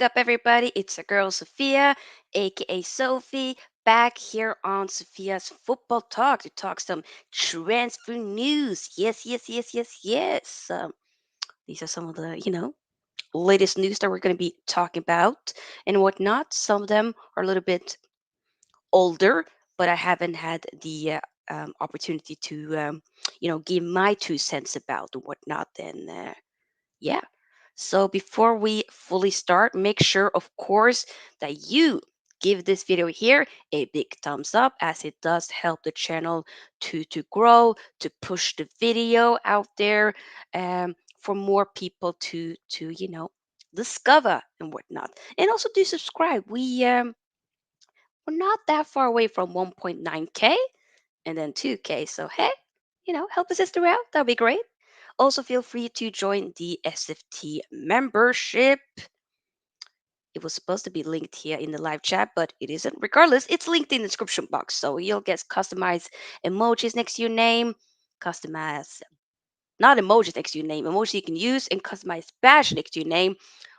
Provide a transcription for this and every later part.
up, everybody? It's a girl, Sofia, aka Sophie, back here on Sophia's Football Talk to talk some transfer news. Yes. These are some of the, latest news that we're going to be talking about and whatnot. Some of them are a little bit older, but I haven't had the opportunity to, give my 2 cents about and whatnot. And yeah. So before we fully start, make sure, of course, that you give this video here a big thumbs up, as it does help the channel to grow, to push the video out there, for more people to discover and whatnot. And also do subscribe. We're not that far away from 1.9K and then 2K. So hey, help a sister out. That'd be great. Also, feel free to join the SFT membership. It was supposed to be linked here in the live chat, but it isn't. Regardless, it's linked in the description box. So you'll get customized emojis next to your name, customized, not emojis next to your name, emoji you can use, and customized badge next to your name.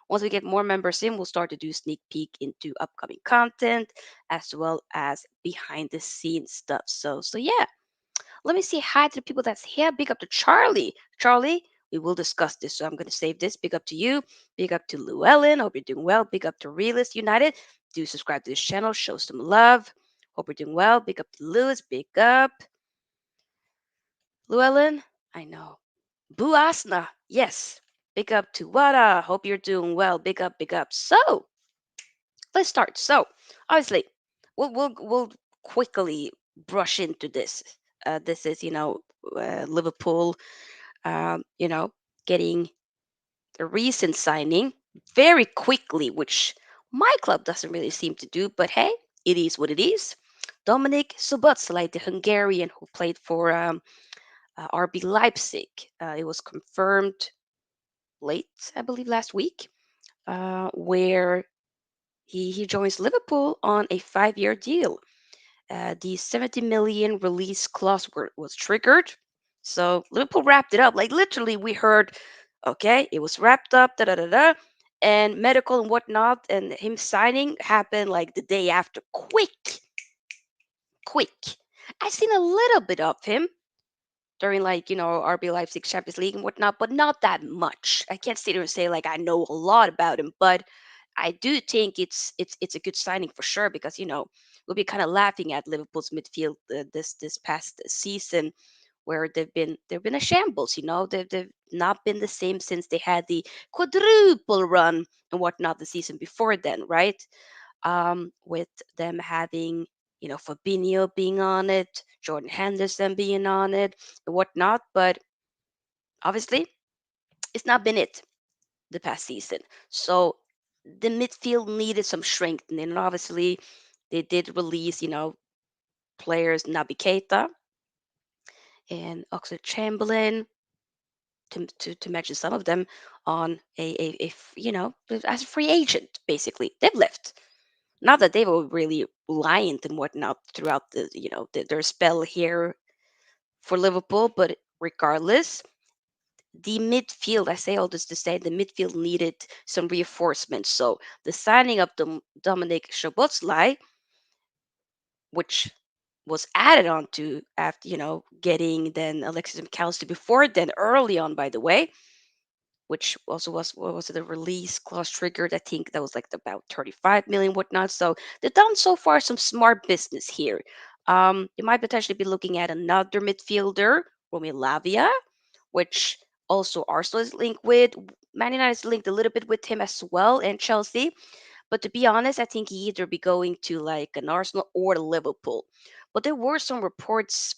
Once we get more members in, we'll start to do sneak peek into upcoming content as well as behind the scenes stuff. So yeah, let me say hi to the people that's here. Big up to Charlie. Charlie, we will discuss this, so I'm going to save this. Big up to you. Big up to Llewellyn. Hope you're doing well. Big up to Realist United. Do subscribe to this channel. Show some love. Hope you're doing well. Big up to Lewis. Big up. Llewellyn, I know. Buasna. Yes. Big up to Wada. Hope you're doing well. Big up, big up. So, let's start. So, obviously, we'll quickly brush into this. This is, Liverpool, um, you know, getting a recent signing very quickly, which my club doesn't really seem to do. But hey, it is what it is. Dominik Szoboszlai, the Hungarian who played for RB Leipzig. It was confirmed late, I believe, last week, where he joins Liverpool on a 5-year deal. The 70 million release clause was triggered. So Liverpool wrapped it up. Like literally, we heard, okay, it was wrapped up, da da da da, and medical and whatnot, and him signing happened like the day after. Quick. I seen a little bit of him during like RB Leipzig Champions League and whatnot, but not that much. I can't sit here and say like I know a lot about him, but I do think it's a good signing for sure, because we'll be kind of laughing at Liverpool's midfield this past season, where they've been a shambles. They've not been the same since they had the quadruple run and whatnot the season before then, right? With them having Fabinho being on it, Jordan Henderson being on it, and whatnot. But obviously, it's not been it the past season. So the midfield needed some strengthening. And obviously, they did release, players Naby Keita and Oxford Chamberlain, to mention some of them, on as a free agent. Basically, they've left. Not that they were really reliant and whatnot throughout their spell here for Liverpool, but regardless, the midfield, I say all this to say, the midfield needed some reinforcements. So the signing of Dominik Szoboszlai, which was added on to after, getting then Alexis McAllister before then, early on, by the way, which also was, what was it, the release clause triggered? I think that was like about 35 million, whatnot. So they've done so far some smart business here. You might potentially be looking at another midfielder, Romeo Lavia, which also Arsenal is linked with. Man United is linked a little bit with him as well, and Chelsea. But to be honest, I think he either be going to like an Arsenal or Liverpool. But there were some reports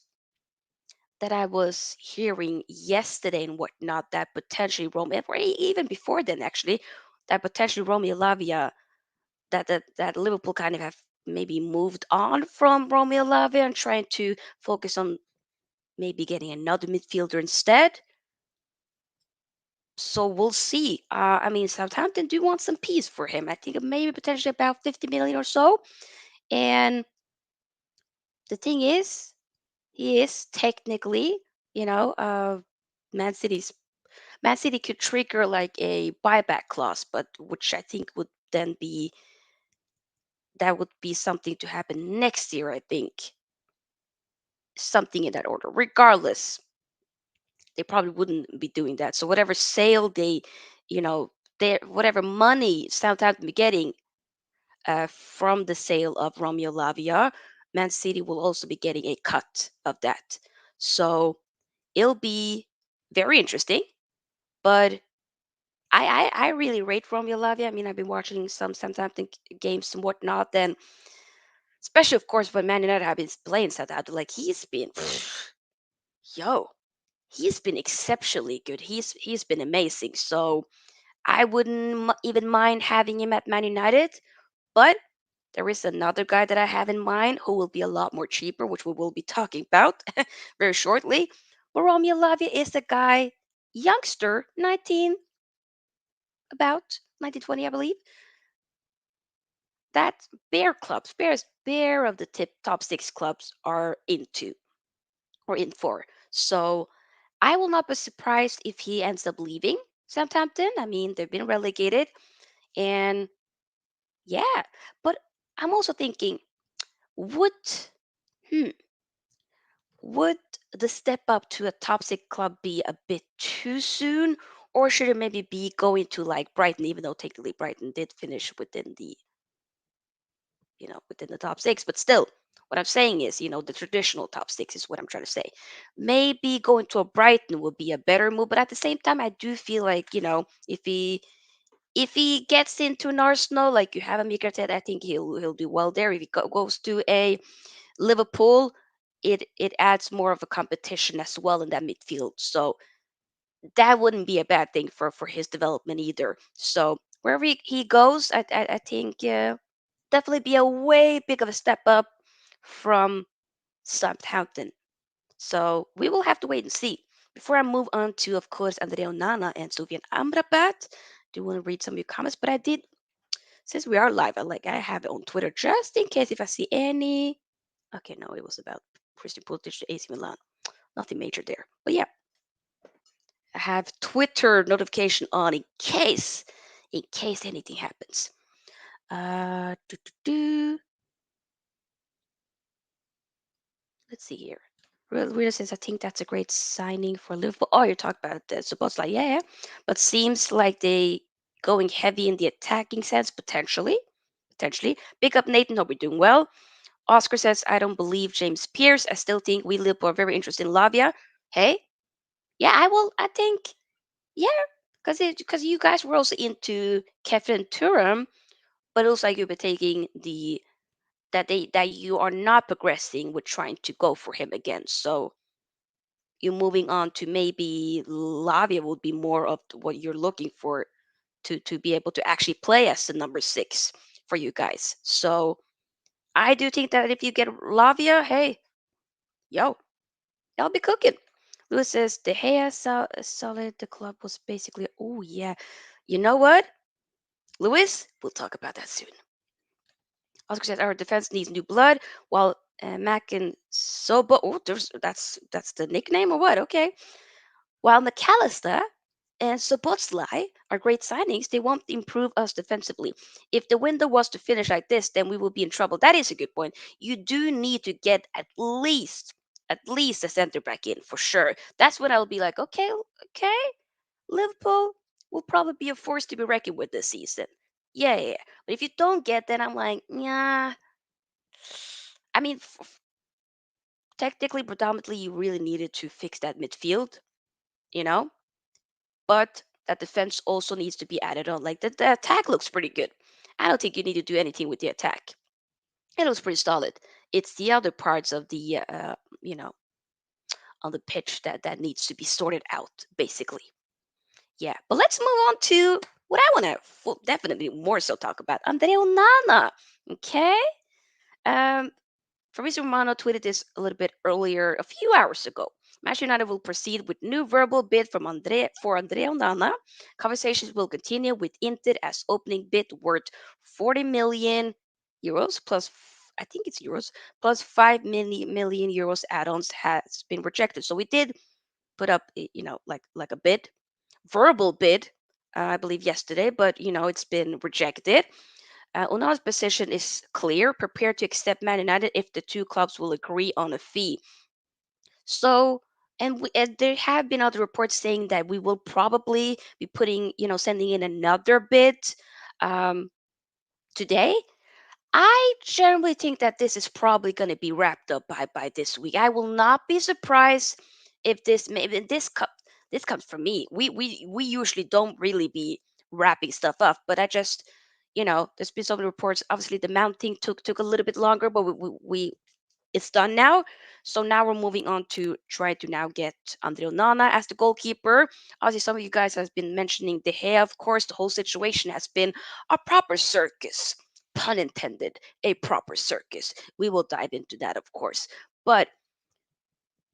that I was hearing yesterday and whatnot, that potentially Romeo, or even before then actually, that potentially Romeo Lavia, that Liverpool kind of have maybe moved on from Romeo Lavia and trying to focus on maybe getting another midfielder instead. So we'll see. I mean, Southampton do want some peace for him. I think maybe potentially about 50 million or so. And the thing is, he is technically, you know, uh, Man City's Man City could trigger like a buyback clause, but which I think would then be that would be something to happen next year, I think. Something in that order. Regardless, they probably wouldn't be doing that. So whatever sale they, you know, their whatever money Southampton be getting from the sale of Romeo Lavia, Man City will also be getting a cut of that. So it'll be very interesting. But I really rate Romeo Lavia. I mean, I've been watching some Southampton games and whatnot. Then, especially of course when Man United have been playing Southampton, like he's been, yo, he's been exceptionally good. He's been amazing. So I wouldn't even mind having him at Man United. But there is another guy that I have in mind who will be a lot more cheaper, which we will be talking about very shortly. But Romeo Lavia is a guy, youngster, 19, about 1920, I believe, that bear clubs, bear of the top six clubs are into or in for. So I will not be surprised if he ends up leaving Southampton. I mean, they've been relegated, and yeah, but I'm also thinking, would hmm, would the step up to a top six club be a bit too soon, or should it maybe be going to like Brighton, even though technically Brighton did finish within the within the top six, but still, what I'm saying is, the traditional top six is what I'm trying to say. Maybe going to a Brighton would be a better move, but at the same time, I do feel like, if he gets into an Arsenal, like you have a Mikel, I think he'll do well there. If he goes to a Liverpool, it adds more of a competition as well in that midfield. So that wouldn't be a bad thing for his development either. So wherever he goes, I think definitely be a way big of a step up from Southampton. So we will have to wait and see. Before I move on to, of course, Andre Onana and Sofyan Amrabat, do want to read some of your comments, but I did, since we are live, I have it on Twitter just in case if I see any. Okay, no, it was about Christian Pulisic to AC Milan. Nothing major there. But yeah, I have Twitter notification on in case anything happens. Uh, do, do, do. Let's see here. Real says, I think that's a great signing for Liverpool. Oh, you're talking about the Szoboszlai, yeah, yeah. But seems like they going heavy in the attacking sense, potentially. Potentially. Pick up Nathan, hope you're doing well. Oscar says, I don't believe James Pierce. I still think we Liverpool are very interested in Lavia. Hey, yeah, I think, yeah, because you guys were also into Kevin Turam, but it looks like you've been taking that you are not progressing with trying to go for him again. So you moving on to maybe Lavia would be more of what you're looking for to be able to actually play as the number six for you guys. So I do think that if you get Lavia, hey, yo, y'all be cooking. Lewis says De Gea solid. The club was basically. Oh yeah, you know what, Lewis? We'll talk about that soon. Oscar says our defense needs new blood, while Mac and Sobo. Oh, that's the nickname or what? Okay. While McAllister and Szoboszlai are great signings, they won't improve us defensively. If the window was to finish like this, then we will be in trouble. That is a good point. You do need to get at least a center back in for sure. That's when I'll be like, okay, okay, Liverpool will probably be a force to be reckoned with this season. Yeah, yeah, yeah. But if you don't get that, I'm like, yeah. I mean, technically, predominantly, you really needed to fix that midfield, you know? But that defense also needs to be added on. Like the attack looks pretty good. I don't think you need to do anything with the attack. It looks pretty solid. It's the other parts of the on the pitch that needs to be sorted out, basically. Yeah, but let's move on to what I want to definitely more so talk about. Andre Onana. Okay. Um, Fabrizio Romano tweeted this a little bit earlier, a few hours ago. Manchester United will proceed with new verbal bid for Andre Onana. Conversations will continue with Inter as opening bid worth 40 million euros plus, I think it's euros, plus 5 million euros add-ons has been rejected. So we did put up, like a bid, verbal bid, I believe yesterday, but it's been rejected. Onana's position is clear, prepared to accept Man United if the two clubs will agree on a fee. So, and there have been other reports saying that we will probably be sending in another bid um, today. I generally think that this is probably going to be wrapped up by this week. I will not be surprised if maybe this comes from me. We usually don't really be wrapping stuff up, but I just there's been so many reports. Obviously, the Mount thing took a little bit longer, but we it's done now. So now we're moving on to try to now get Andre Onana as the goalkeeper. Obviously, some of you guys have been mentioning De Gea. Of course, the whole situation has been a proper circus, pun intended, a proper circus. We will dive into that, of course. But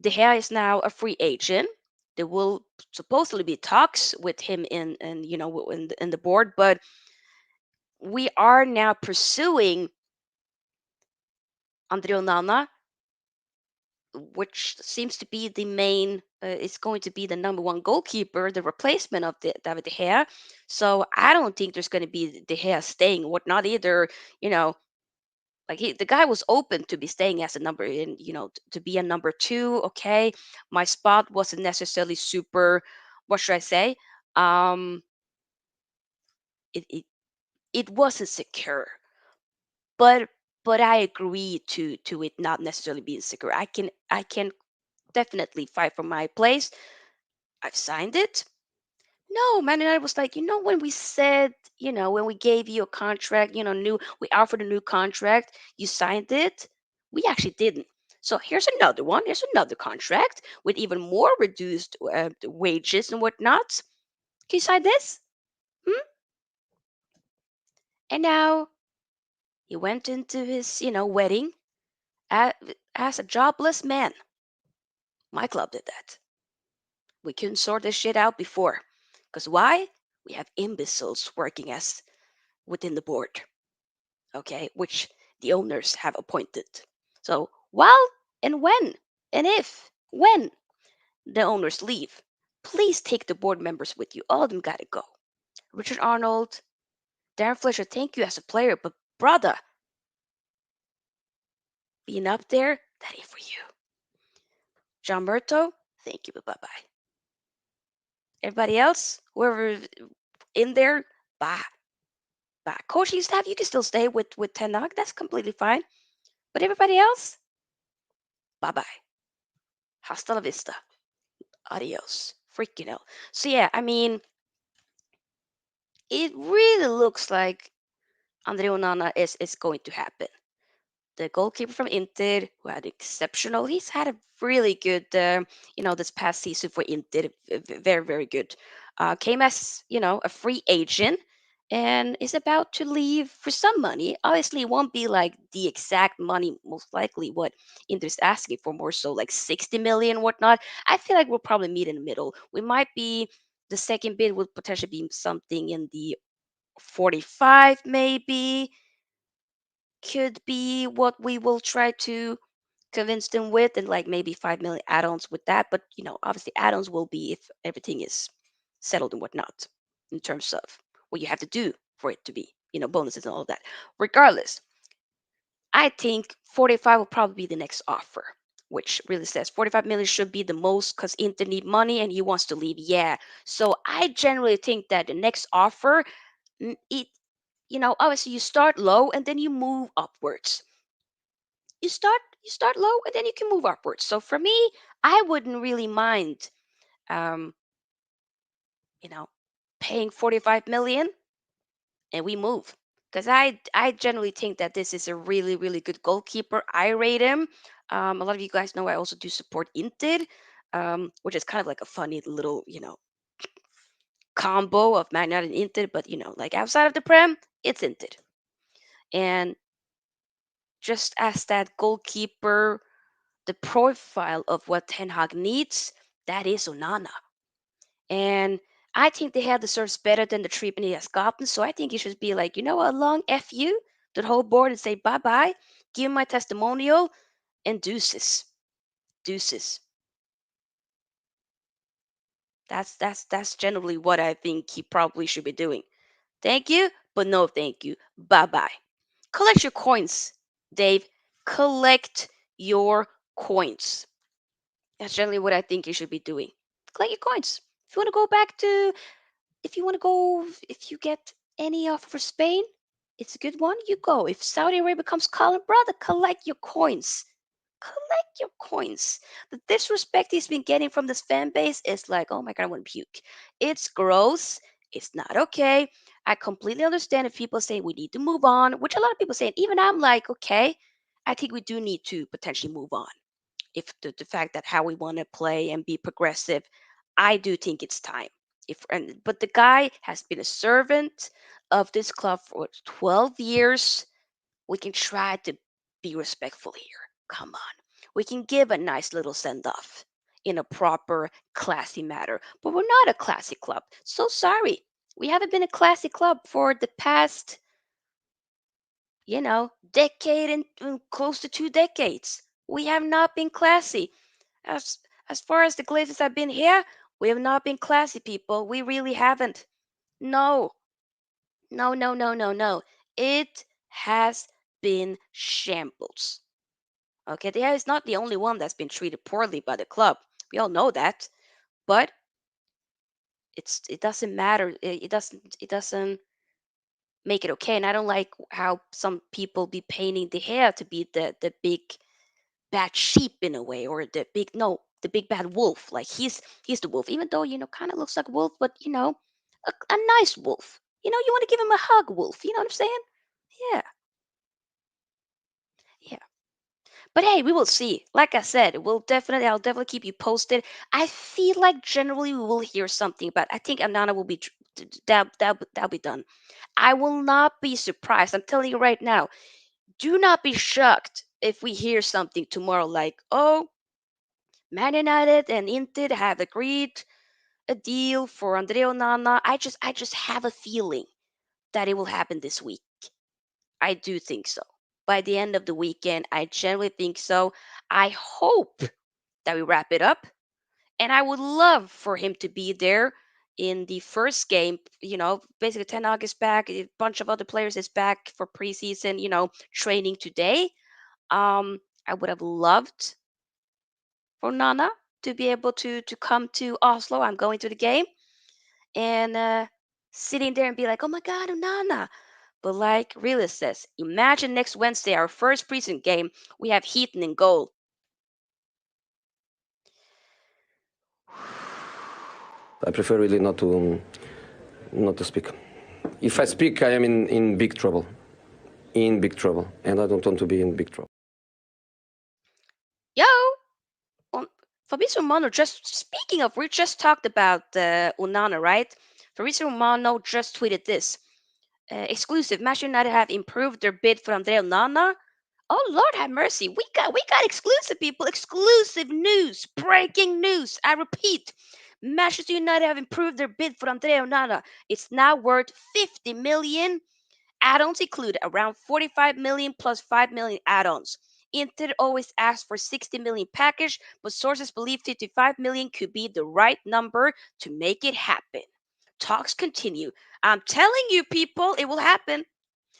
De Gea is now a free agent. There will supposedly be talks with him in the board, but we are now pursuing Andre Onana, which seems to be the main is going to be the number one goalkeeper, the replacement of David De Gea. So I don't think there's going to be De Gea staying, whatnot either. You know, like the guy was open to be staying as a number in, to be a number two. Okay, my spot wasn't necessarily super. What should I say? Um, it it, it wasn't secure, but I agree to it not necessarily being secure. I can definitely fight for my place. I've signed it. No, Man United was like, when we said, when we gave you a contract, we offered a new contract, you signed it. We actually didn't. So here's another one. Here's another contract with even more reduced wages and whatnot. Can you sign this? Hmm? And now he went into his, wedding a- as a jobless man. My club did that. We couldn't sort this shit out before. Because why? We have imbeciles working as within the board, okay, which the owners have appointed. So while and when and if when the owners leave, please take the board members with you. All of them gotta go. Richard Arnold, Darren Fletcher, thank you as a player, but brother, being up there, that ain't for you. John Murto, thank you, but bye bye. Everybody else, whoever in there, bye. Bye. Coaching staff, you can still stay with Ten Hag. That's completely fine. But everybody else, bye bye. Hasta la vista. Adios. Freaking hell. So yeah, I mean, it really looks like Andre Onana is going to happen. The goalkeeper from Inter, who had exceptional, he's had a really good, this past season for Inter, very, very good. Came as, a free agent and is about to leave for some money. Obviously, it won't be like the exact money, most likely what Inter's asking for, more so like 60 million, whatnot. I feel like we'll probably meet in the middle. We might be, the second bid would potentially be something in the 45 maybe could be what we will try to convince them with, and like maybe 5 million add-ons with that. But obviously add-ons will be if everything is settled and whatnot in terms of what you have to do for it to be, bonuses and all of that. Regardless, I think 45 will probably be the next offer, which really says 45 million should be the most because Inter need money and he wants to leave. Yeah. So I generally think that the next offer, it obviously you start low and then you move upwards. You start low and then you can move upwards. So for me, I wouldn't really mind um, you know, paying 45 million and we move. Because I generally think that this is a really, really good goalkeeper. I rate him. A lot of you guys know I also do support Inter, which is kind of like a funny little, combo of Man United and Inter. But, like outside of the Prem, it's Inter. And just as that goalkeeper, the profile of what Ten Hag needs, that is Onana. And I think they have deserves better than the treatment he has gotten. So I think he should be like, a long F you to the whole board and say bye bye, give him my testimonial, and deuces. Deuces. That's generally what I think he probably should be doing. Thank you, but no thank you. Bye bye. Collect your coins, Dave. Collect your coins. That's generally what I think you should be doing. Collect your coins. If you want to go back to, if you want to go, if you get any offer for Spain, it's a good one. You go. If Saudi Arabia becomes calling, brother, collect your coins. Collect your coins. The disrespect he's been getting from this fan base is like, oh my god, I want to puke. It's gross. It's not okay. I completely understand if people say we need to move on, which a lot of people say. And even I'm like, okay, I think we do need to potentially move on. If the fact that how we want to play and be progressive, I do think it's time. If but the guy has been a servant of this club for 12 years. We can try to be respectful here. Come on. We can give a nice little send off in a proper, classy manner. But we're not a classy club. So sorry. We haven't been a classy club for the past, decade and close to 2 decades. We have not been classy. As as far as the Glazers have been here, we have not been classy, people. We really haven't. No, no, no, no, no, no. It has been shambles. Okay, Dea is not the only one that's been treated poorly by the club. We all know that, but it doesn't matter. It doesn't make it okay. And I don't like how some people be painting the hair to be the big bad sheep in a way, or the big no, the big bad wolf. Like he's the wolf, even though kind of looks like a wolf, but a nice wolf. You want to give him a hug, wolf. You know what I'm saying? Yeah, yeah. But hey, we will see. Like I said, I'll definitely keep you posted. I feel like generally we will hear something about. I think Anana will be that'll be done. I will not be surprised. I'm telling you right now. Do not be shocked if we hear something tomorrow like, oh, Man United and Inter have agreed a deal for Andre Onana. I just have a feeling that it will happen this week. I do think so. By the end of the weekend, I generally think so. I hope that we wrap it up. And I would love for him to be there in the first game. Basically 10 August back. A bunch of other players is back for preseason, training today. I would have loved for Nana to be able to come to Oslo. I'm going to the game and sitting there and be like, oh my God, Nana. But like Realist says, imagine next Wednesday, our first preseason game, we have Heaton in goal. I prefer really not to speak. If I speak, I am in big trouble. In big trouble. And I don't want to be in big trouble. Yo, Fabrizio Romano, just speaking of, we just talked about Onana, right? Fabrizio Romano just tweeted this. Exclusive, Manchester United have improved their bid for Andre Onana. Oh Lord have mercy. We got exclusive, people. Exclusive news. Breaking news. I repeat. Manchester United have improved their bid for Andre Onana. It's now worth 50 million. Add-ons include around 45 million plus 5 million add-ons. Inter always asks for 60 million package, but sources believe 55 million could be the right number to make it happen. Talks continue. I'm telling you, people, it will happen.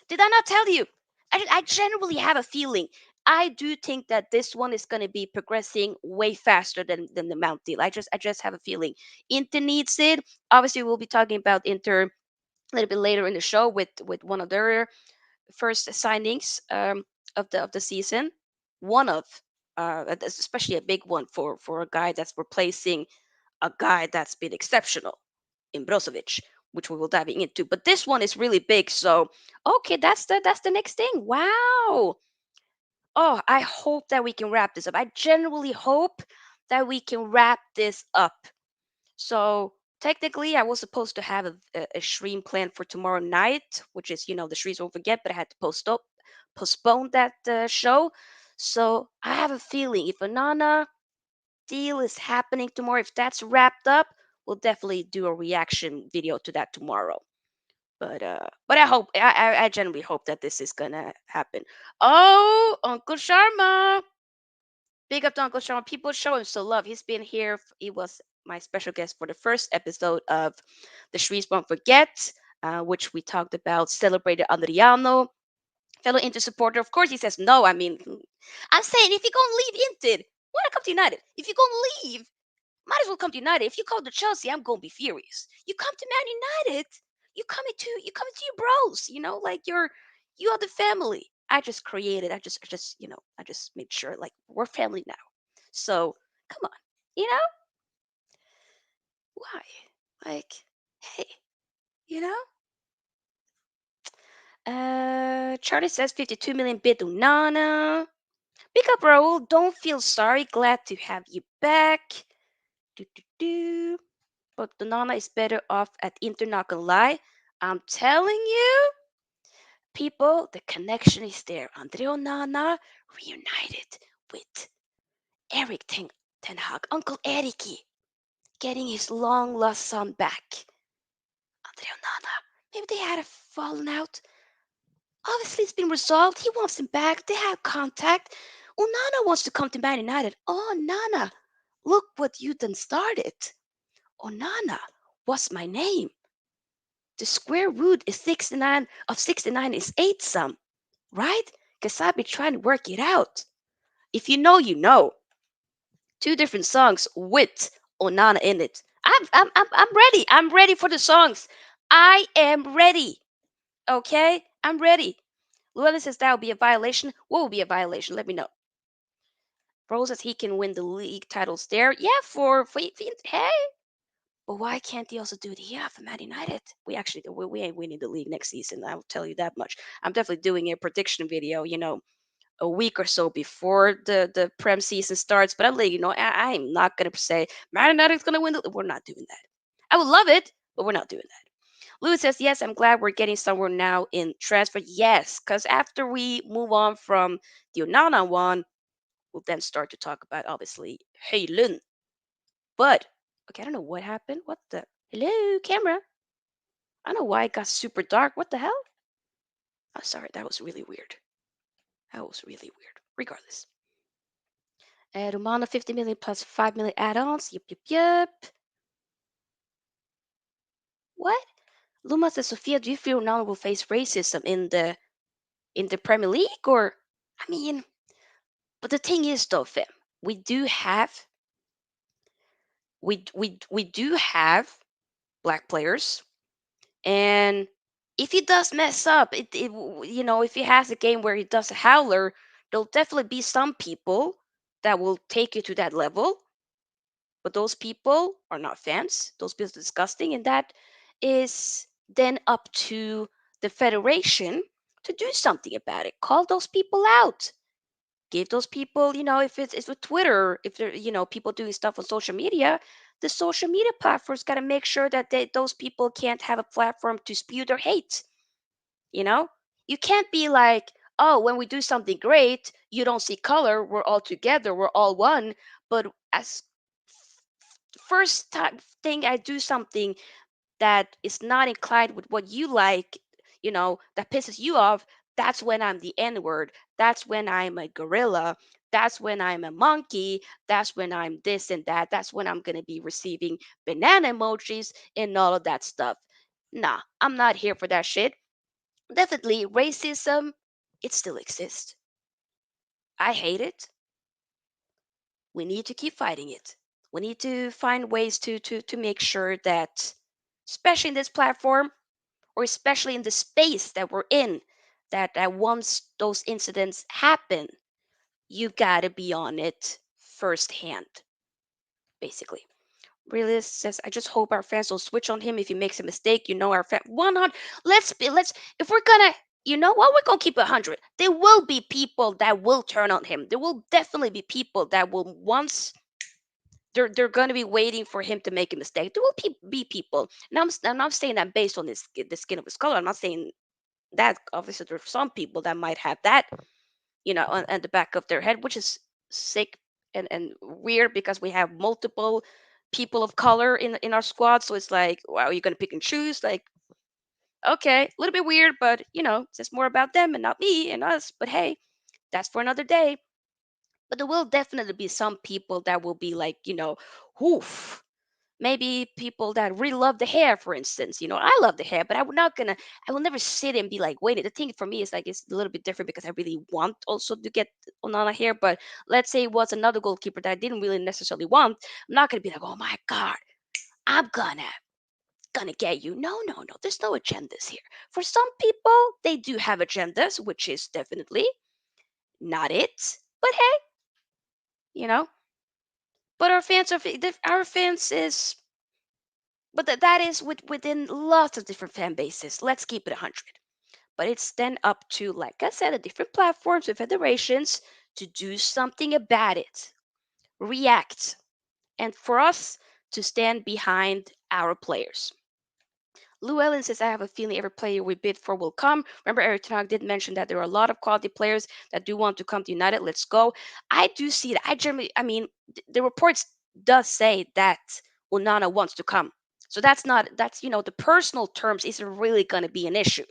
Did I not tell you? I generally have a feeling. I do think that this one is going to be progressing way faster than the Mount deal. I just have a feeling. Inter needs it. Obviously, we'll be talking about Inter a little bit later in the show with one of their first signings of the season. One of especially a big one for a guy that's replacing a guy that's been exceptional in Brozovic, which we will diving into. But this one is really big. So okay, that's the next thing. Wow. Oh, I hope that we can wrap this up. I genuinely hope that we can wrap this up. So technically, I was supposed to have a stream planned for tomorrow night, which is the streets won't forget, but I had to postpone that show. So I have a feeling if Anana deal is happening tomorrow, if that's wrapped up, we'll definitely do a reaction video to that tomorrow. But I genuinely hope that this is gonna happen. Oh, Uncle Sharma. Big up to Uncle Sharma. People show him some love. He's been here. He was my special guest for the first episode of the Shreves Won't Forget, which we talked about, celebrated Adriano, fellow Inter supporter. Of course, he says no. I mean, I'm saying if you're going to leave Inter, why not come to United? If you're going to leave, might as well come to United. If you come to Chelsea, I'm going to be furious. You come to Man United, you coming to your bros, like you are the family. I just made sure like we're family now. So come on, you know why? Like, hey, you know. Charlie says 52 million bid Onana. Pick up Raul. Don't feel sorry. Glad to have you back. Do, do, do. But Onana is better off at Inter. Not gonna lie. I'm telling you, people, the connection is there. Andre Onana reunited with Eric Ten Hag, Uncle Eriki, getting his long lost son back. Andre Onana. Maybe they had a fallen out. Obviously, it's been resolved. He wants him back. They have contact. Onana wants to come to Man United. Oh, Nana, look what you done started. Onana, what's my name? The square root is 69 of 69 is 8 some, right? Because I've been trying to work it out. If you know, you know. Two different songs with Onana in it. I'm ready. I'm ready for the songs. I am ready. Okay? I'm ready. Llewellyn says that will be a violation. What will be a violation? Let me know. Bro says he can win the league titles there. Yeah, for hey. But why can't he also do it here for Man United? We ain't winning the league next season. I will tell you that much. I'm definitely doing a prediction video, a week or so before the Prem season starts. But I'm letting you know, I'm not gonna say Man United's gonna win. We're not doing that. I would love it, but we're not doing that. Louis says, yes, I'm glad we're getting somewhere now in transfer. Yes, because after we move on from the Onana one, we'll then start to talk about, obviously, Højlund. But, okay, I don't know what happened. What the? Hello, camera. I don't know why it got super dark. What the hell? I'm sorry, that was really weird. That was really weird. Regardless. Romano 50 million plus 5 million add-ons. Yep, yep, yep. What? Luma says, Sofia, do you feel Ronaldo will face racism in the Premier League? Or, I mean, but the thing is, though, fam, we do have we do have black players, and if he does mess up, if he has a game where he does a howler, there'll definitely be some people that will take you to that level. But those people are not fans. Those people are disgusting, and that is then up to the federation to do something about it. Call those people out. Give those people, if it's with Twitter, if they're, people doing stuff on social media, the social media platforms got to make sure that those people can't have a platform to spew their hate. You know, you can't be like, oh, when we do something great, you don't see color. We're all together. We're all one. But as first time thing I do something that is not inclined with what you like, that pisses you off, that's when I'm the N word. That's when I'm a gorilla. That's when I'm a monkey. That's when I'm this and that. That's when I'm going to be receiving banana emojis and all of that stuff. Nah, I'm not here for that shit. Definitely, racism, it still exists. I hate it. We need to keep fighting it. We need to find ways to make sure that, especially in this platform, or especially in the space that we're in, that once those incidents happen, you gotta be on it firsthand, basically. Realist says, I just hope our fans don't switch on him if he makes a mistake. Our fan 100. Let's if we're gonna, you know what, we're gonna keep it 100. There will be people that will turn on him. There will definitely be people that will once they're going to be waiting for him to make a mistake. There will be people. Now I'm not saying that based on the skin of his color. I'm not saying that. Obviously, there are some people that might have that, on the back of their head, which is sick and weird because we have multiple people of color in our squad. So it's like, wow, are you going to pick and choose? Like, okay, a little bit weird, but it's just more about them and not me and us. But hey, that's for another day. But there will definitely be some people that will be like, oof. maybe people that really love the hair, for instance. I love the hair, but I will never sit and be like, wait. The thing for me is like it's a little bit different because I really want also to get Onana hair. But let's say it was another goalkeeper that I didn't really necessarily want. I'm not gonna be like, oh my god, I'm gonna get you. No, no, no. There's no agendas here. For some people, they do have agendas, which is definitely not it. But hey, you know. But our fans is but that is within lots of different fan bases. Let's keep it 100. But it's then up to, like I said, the different platforms and federations to do something about it, react, and for us to stand behind our players. Llewellyn says, I have a feeling every player we bid for will come. Remember, Eric Ten Hag did mention that there are a lot of quality players that do want to come to United. Let's go. I do see that. I mean, the reports does say that Onana wants to come. So that's the personal terms isn't really going to be an issue.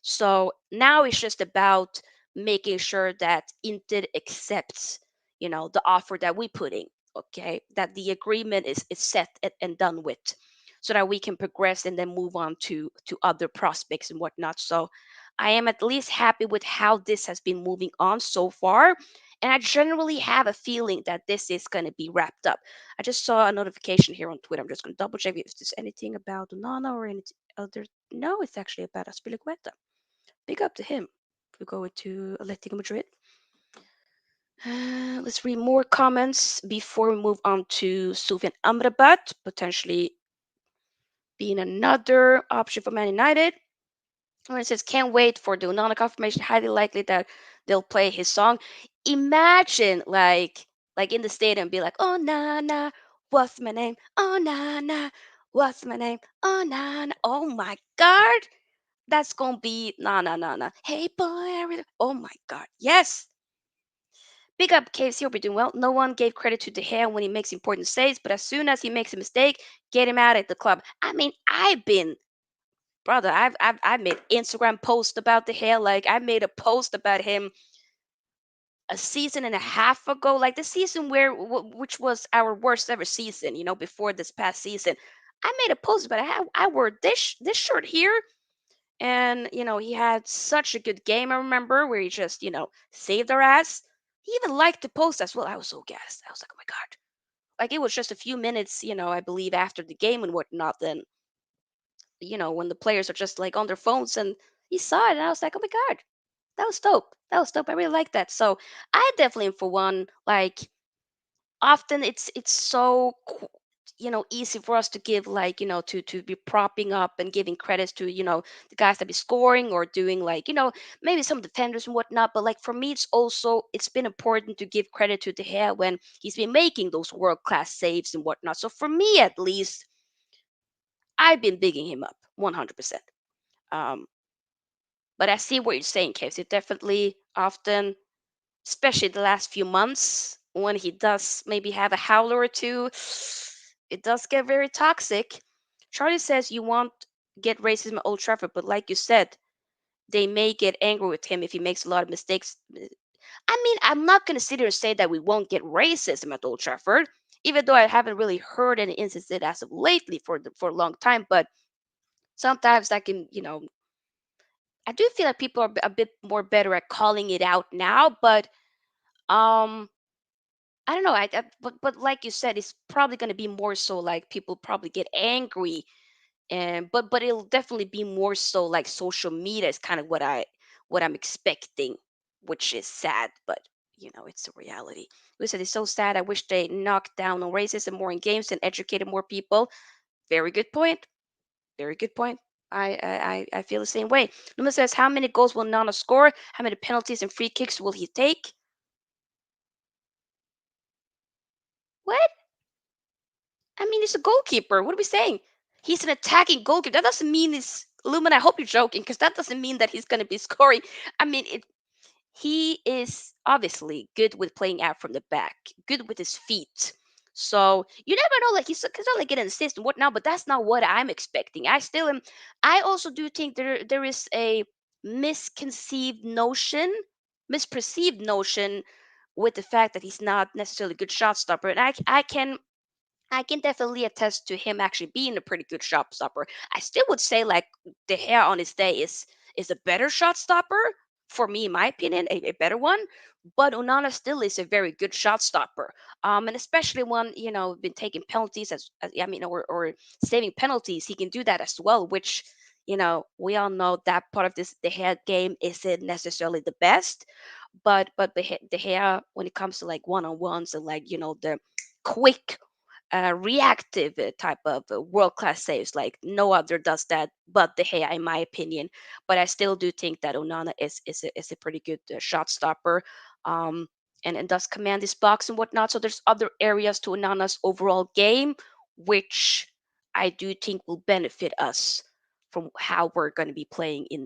So now it's just about making sure that Inter accepts, the offer that we put in, okay? That the agreement is set and done with so that we can progress and then move on to other prospects and whatnot. So I am at least happy with how this has been moving on so far. And I generally have a feeling that this is going to be wrapped up. I just saw a notification here on Twitter. I'm just going to double check if there's anything about Onana or any other. No, it's actually about Aspilicueta. Big up to him. We go to Atletico Madrid. Let's read more comments before we move on to Sofyan Amrabat, potentially being another option for Man United. When it says, can't wait for the Onana confirmation, highly likely that they'll play his song. Imagine, like in the stadium, be like, oh, Nana, what's my name? Oh, Nana, what's my name? Oh, Nana. Oh, my God. That's gonna be nah. Hey boy, oh my god, yes. Big up KFC, hope you're doing well. No one gave credit to De Gea when he makes important saves, but as soon as he makes a mistake, get him out at the club. I mean, I've made Instagram posts about De Gea. Like I made a post about him a season and a half ago, like the season which was our worst ever season. Before this past season, I made a post about it. I wore this shirt here. And, he had such a good game, I remember, where he just, saved our ass. He even liked the post as well. I was so gassed. I was like, oh my God. Like, it was just a few minutes, I believe, after the game and whatnot. Then, when the players are just like on their phones and he saw it. And I was like, oh my God, that was dope. That was dope. I really like that. So I definitely am for one, like, often it's so easy for us to give like to be propping up and giving credits to the guys that be scoring or doing like maybe some defenders and whatnot, but like for me it's been important to give credit to De Gea when he's been making those world class saves and whatnot. So for me at least, I've been bigging him up 100%. um but I see what you're saying, Case. It definitely often, especially the last few months, when he does maybe have a howler or two, it does get very toxic. Charlie says you won't get racism at Old Trafford, but like you said, they may get angry with him if he makes a lot of mistakes. I mean, I'm not going to sit here and say that we won't get racism at Old Trafford, even though I haven't really heard any instances as of lately for a long time. But sometimes I can, I do feel like people are a bit more better at calling it out now. But um, I don't know. But like you said, it's probably going to be more so like people probably get angry, and but it'll definitely be more so like social media is kind of what I'm expecting, which is sad, but it's a reality. We said it's so sad. I wish they knocked down on racism more in games and educated more people. Very good point. Very good point. I feel the same way. Numa says, how many goals will Nana score? How many penalties and free kicks will he take? What? I mean, he's a goalkeeper. What are we saying? He's an attacking goalkeeper. That doesn't mean he's Lumen. I hope you're joking, because that doesn't mean that he's going to be scoring. I mean, he is obviously good with playing out from the back, good with his feet. So you never know. Like he's only getting an assist and whatnot, but that's not what I'm expecting. I still am. I also do think there is a misconceived notion, misperceived notion with the fact that he's not necessarily a good shot stopper, and I can I can definitely attest to him actually being a pretty good shot stopper. I still would say like De Gea on his day is a better shot stopper for me, in my opinion, a better one. But Onana still is a very good shot stopper. And especially when been taking penalties as I mean, or saving penalties, he can do that as well. Which we all know that part of this De Gea game isn't necessarily the best, but De Gea when it comes to like one on ones and like the quick reactive type of world class saves. Like no other does that but De Gea, in my opinion. But I still do think that Onana is a pretty good shot stopper, um, and does command his box and whatnot. So there's other areas to Onana's overall game which I do think will benefit us from how we're going to be playing in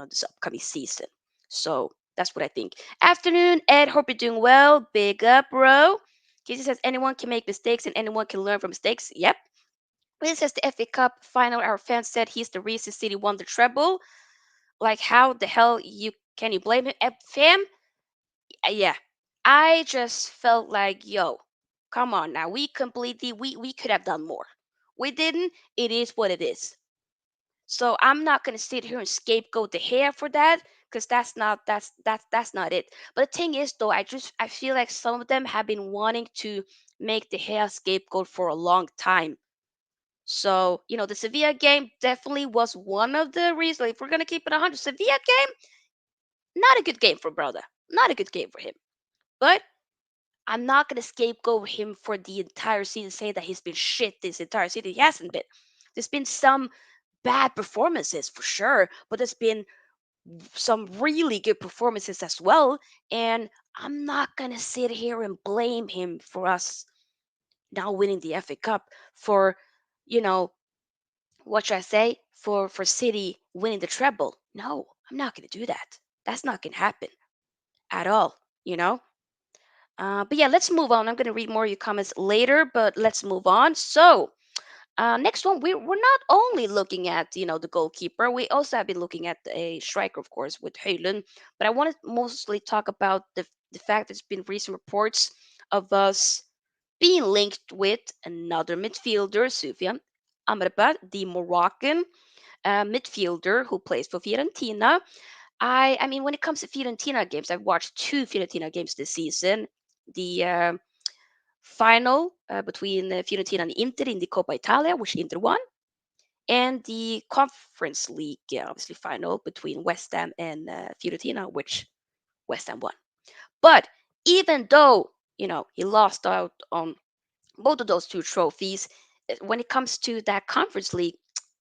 this upcoming season. So that's what I think. Afternoon, Ed. Hope you're doing well. Big up, bro. Jesus says anyone can make mistakes and anyone can learn from mistakes. Yep. When it says the FA Cup final, our fans said he's the reason City won the treble. Like, how the hell you blame him? Fam, yeah. I just felt like, yo, come on now. We could have done more. We didn't. It is what it is. So I'm not gonna sit here and scapegoat the hair for that because that's not it. But the thing is though, I feel like some of them have been wanting to make the hair scapegoat for a long time. So, the Sevilla game definitely was one of the reasons. Like, if we're gonna keep it 100, Sevilla game, not a good game for brother. Not a good game for him. But I'm not gonna scapegoat him for the entire season, saying that he's been shit this entire season. He hasn't been. There's been some bad performances for sure, but there's been some really good performances as well. And I'm not going to sit here and blame him for us now winning the FA Cup for, you know, what should I say? For City winning the treble. No, I'm not going to do that. That's not going to happen at all, you know? But yeah, let's move on. I'm going to read more of your comments later, but let's move on. So, next one, we're not only looking at the goalkeeper. We also have been looking at a striker, of course, with Højlund. But I want to mostly talk about the fact there's been recent reports of us being linked with another midfielder, Sofyan Amrabat, the Moroccan midfielder who plays for Fiorentina. I mean, when it comes to Fiorentina games, I've watched two Fiorentina games this season. The final between Fiorentina and Inter in the Coppa Italia, which Inter won, and the Conference League, obviously final between West Ham and Fiorentina, which West Ham won. But even though he lost out on both of those two trophies, when it comes to that Conference League,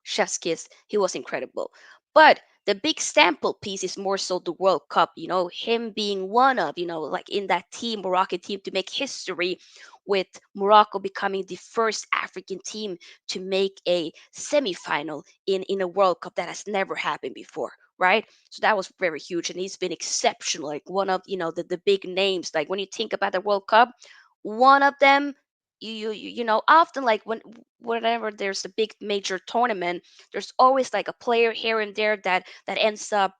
chef's kiss, he was incredible. But the big sample piece is more so the World Cup, him being one of, like in that team, Moroccan team, to make history with Morocco becoming the first African team to make a semifinal in a World Cup that has never happened before, right? So that was very huge, and he's been exceptional, like one of the big names. Like when you think about the World Cup, one of them often like whenever there's a big major tournament, there's always like a player here and there that ends up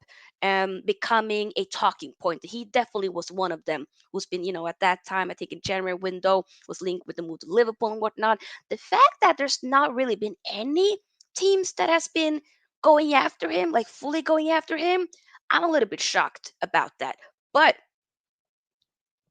becoming a talking point. He definitely was one of them who's been at that time, I think in January window, was linked with the move to Liverpool and whatnot. The fact that there's not really been any teams that has been going after him, like fully going after him, I'm a little bit shocked about that. But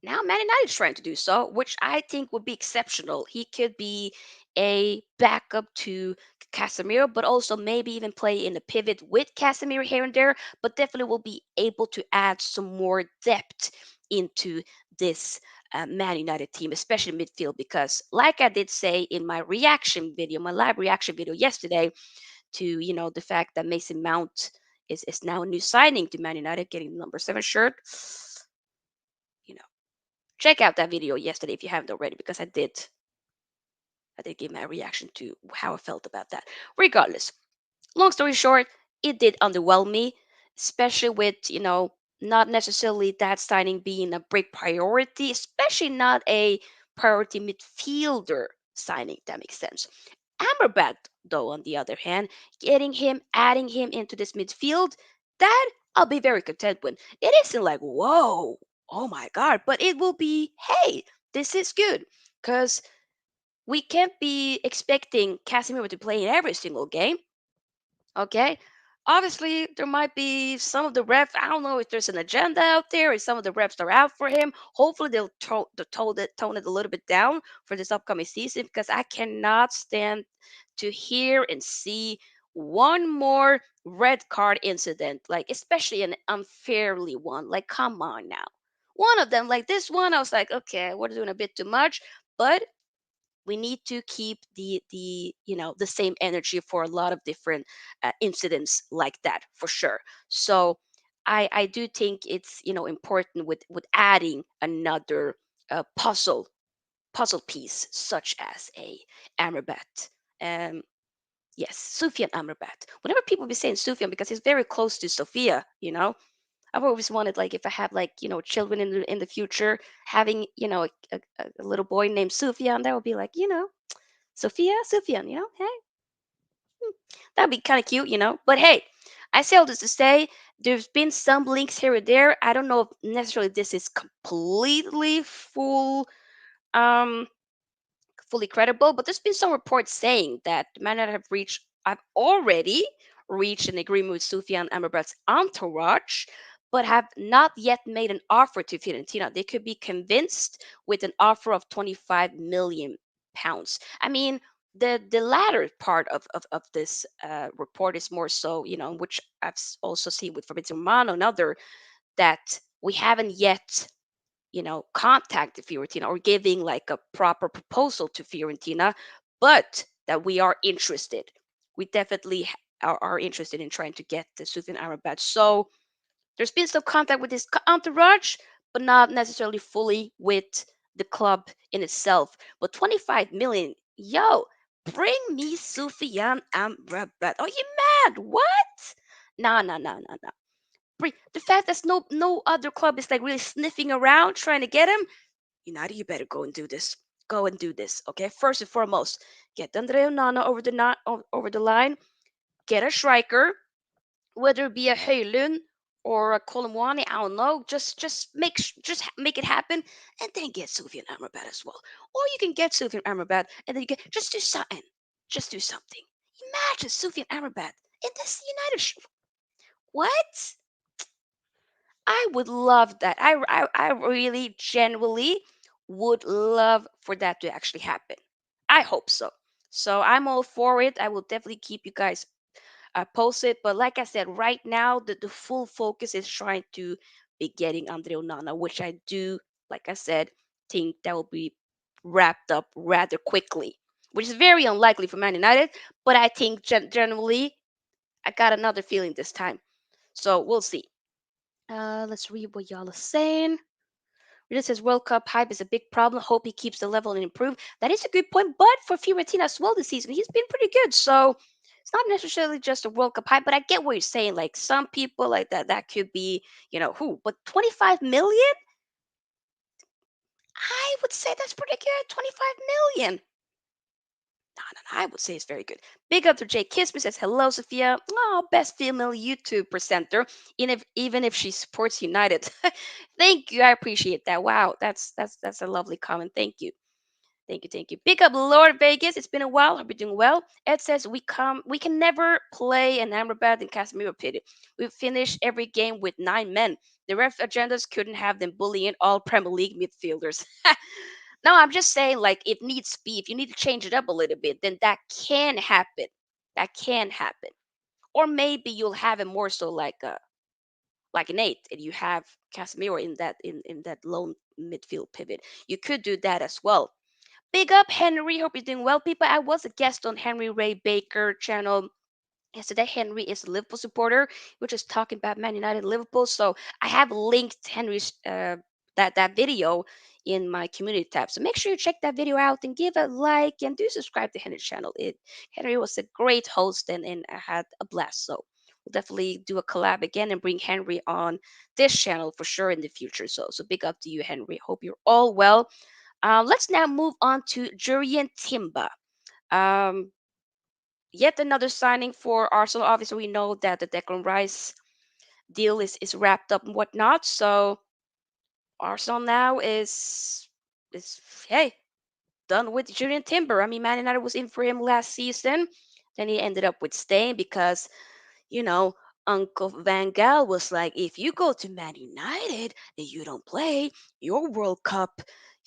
now Man United is trying to do so, which I think would be exceptional. He could be a backup to Casemiro, but also maybe even play in a pivot with Casemiro here and there, but definitely will be able to add some more depth into this Man United team, especially midfield, because like I did say in my reaction video, my live reaction video yesterday to, the fact that Mason Mount is now a new signing to Man United, getting the number 7 shirt. You know, check out that video yesterday if you haven't already, because I did give my reaction to how I felt about that. Regardless, long story short, it did underwhelm me, especially with not necessarily that signing being a big priority, especially not a priority midfielder signing. If that makes sense. Amrabat, though, on the other hand, adding him into this midfield, that I'll be very content with. It isn't like, whoa, oh my God, but it will be, hey, this is good. Because We can't be expecting Casemiro to play in every single game. Okay. Obviously, there might be some of the refs. I don't know if there's an agenda out there, or some of the refs are out for him. Hopefully, they'll tone it a little bit down for this upcoming season because I cannot stand to hear and see one more red card incident, like especially an unfairly one. Like, come on now. One of them, like this one, I was like, okay, we're doing a bit too much, but we need to keep the same energy for a lot of different incidents like that for sure. So I do think it's important with adding another puzzle piece such as a Amrabat. um yes, Sufyan Amrabat. Whenever people be saying Sufyan because he's very close to Sofia, I've always wanted, like, if I have, like, children in the future, having a little boy named Sufyan, that would be like, Sophia, Sufyan, hey, that'd be kind of cute. But hey, I say all this to say there's been some links here or there. I don't know if necessarily this is completely um, fully credible, but there's been some reports saying that Man United have already reached an agreement with Sufyan Amrabat's entourage, but have not yet made an offer to Fiorentina. They could be convinced with an offer of 25 million pounds. I mean, the latter part of this report is more so, which I've also seen with Fabrizio Romano and other, that we haven't yet contact Fiorentina or giving like a proper proposal to Fiorentina, but that we are interested. We definitely are interested in trying to get the Sufyan Amrabat. So there's been some contact with this entourage, but not necessarily fully with the club in itself. But 25 million, yo, bring me Sufyan Amrabat. Are you mad? What? Nah, nah, nah, nah, nah. The fact that no other club is like really sniffing around trying to get him. United, you better go and do this. Go and do this, okay? First and foremost, get Andre Onana over the line. Get a striker, whether it be a Højlund or a Kolomwani, I don't know. Just make it happen, and then get Sofyan Amrabat as well. Or you can get Sofyan Amrabat, and then you get just do something. Just do something. Imagine Sofyan Amrabat in this United. What? I would love that. I really genuinely would love for that to actually happen. I hope so. So I'm all for it. I will definitely keep you guys posted. But like I said, right now the full focus is trying to be getting Andre Onana, which I do, like I said, think that will be wrapped up rather quickly, which is very unlikely for Man United. But I think generally, I got another feeling this time. So we'll see. Let's read what y'all are saying. Rita says World Cup hype is a big problem. Hope he keeps the level and improve. That is a good point. But for Fiorentina as well this season, he's been pretty good. So it's not necessarily just a World Cup hype. But I get what you're saying. Like some people like that could be, who. But 25 million, I would say that's pretty good. 25 million. No, no, no, I would say it's very good. Big up to Jay Kisby says, hello, Sophia. Oh, best female YouTube presenter, even if she supports United. Thank you. I appreciate that. Wow, that's a lovely comment. Thank you. Thank you, thank you. Big up Lord Vegas. It's been a while. Hope you're doing well. Ed says we can never play an Amrabat and Casemiro pity. We finished every game with 9 men. The ref agendas couldn't have them bullying all Premier League midfielders. No, I'm just saying, like, if needs be, if you need to change it up a little bit, then that can happen. That can happen. Or maybe you'll have it more so like an eight, and you have Casemiro in that lone midfield pivot. You could do that as well. Big up Henry. Hope you're doing well, people. I was a guest on Henry Ray Baker channel yesterday. Henry is a Liverpool supporter. We're just talking about Man United and Liverpool. So I have linked Henry's that video in my community tab. So make sure you check that video out and give a like and do subscribe to Henry's channel. Henry was a great host and I had a blast. So we'll definitely do a collab again and bring Henry on this channel for sure in the future. So big up to you, Henry. Hope you're all well. Let's now move on to Jurien Timber. Um, Yet another signing for Arsenal. Obviously, we know that the Declan Rice deal is wrapped up and whatnot. So Arsenal now is hey. done with Julian Timber. I mean, Man United was in for him last season. Then he ended up with staying because, you know, Uncle Van Gaal was like, if you go to Man United and you don't play, your World Cup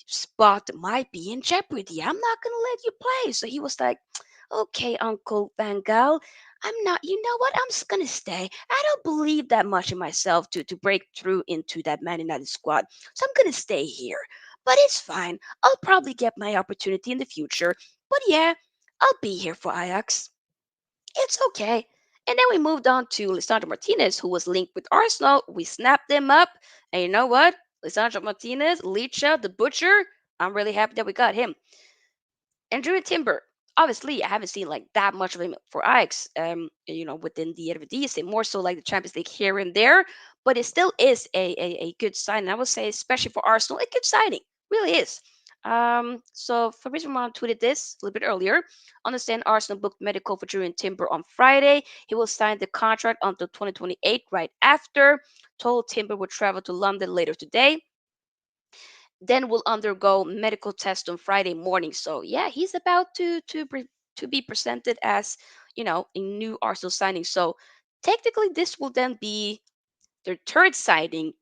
spot might be in jeopardy. I'm not going to let you play. So he was like, okay, Uncle Van Gaal, I'm not, you know what? I'm just going to stay. I don't believe that much in myself to break through into that Man United squad. So I'm going to stay here. But it's fine. I'll probably get my opportunity in the future. But yeah, I'll be here for Ajax. It's okay. And then we moved on to Lisandro Martinez, who was linked with Arsenal. We snapped them up. And you know what? Lisandro Martinez, Licha, the Butcher. I'm really happy that we got him. And Drew Timber. Obviously, I haven't seen like that much of him for Ajax, within the Eredivisie, more so like the Champions League here and there. But it still is a good signing. I would say, especially for Arsenal, a good signing. Really is. So Fabrice Romano tweeted this a little bit earlier. Understand Arsenal booked medical for Julian Timber on Friday. He will sign the contract until 2028 right after. Told Timber would travel to London later today, then will undergo medical test on Friday morning. So yeah, he's about to be presented as, a new Arsenal signing. So technically, this will then be their third signing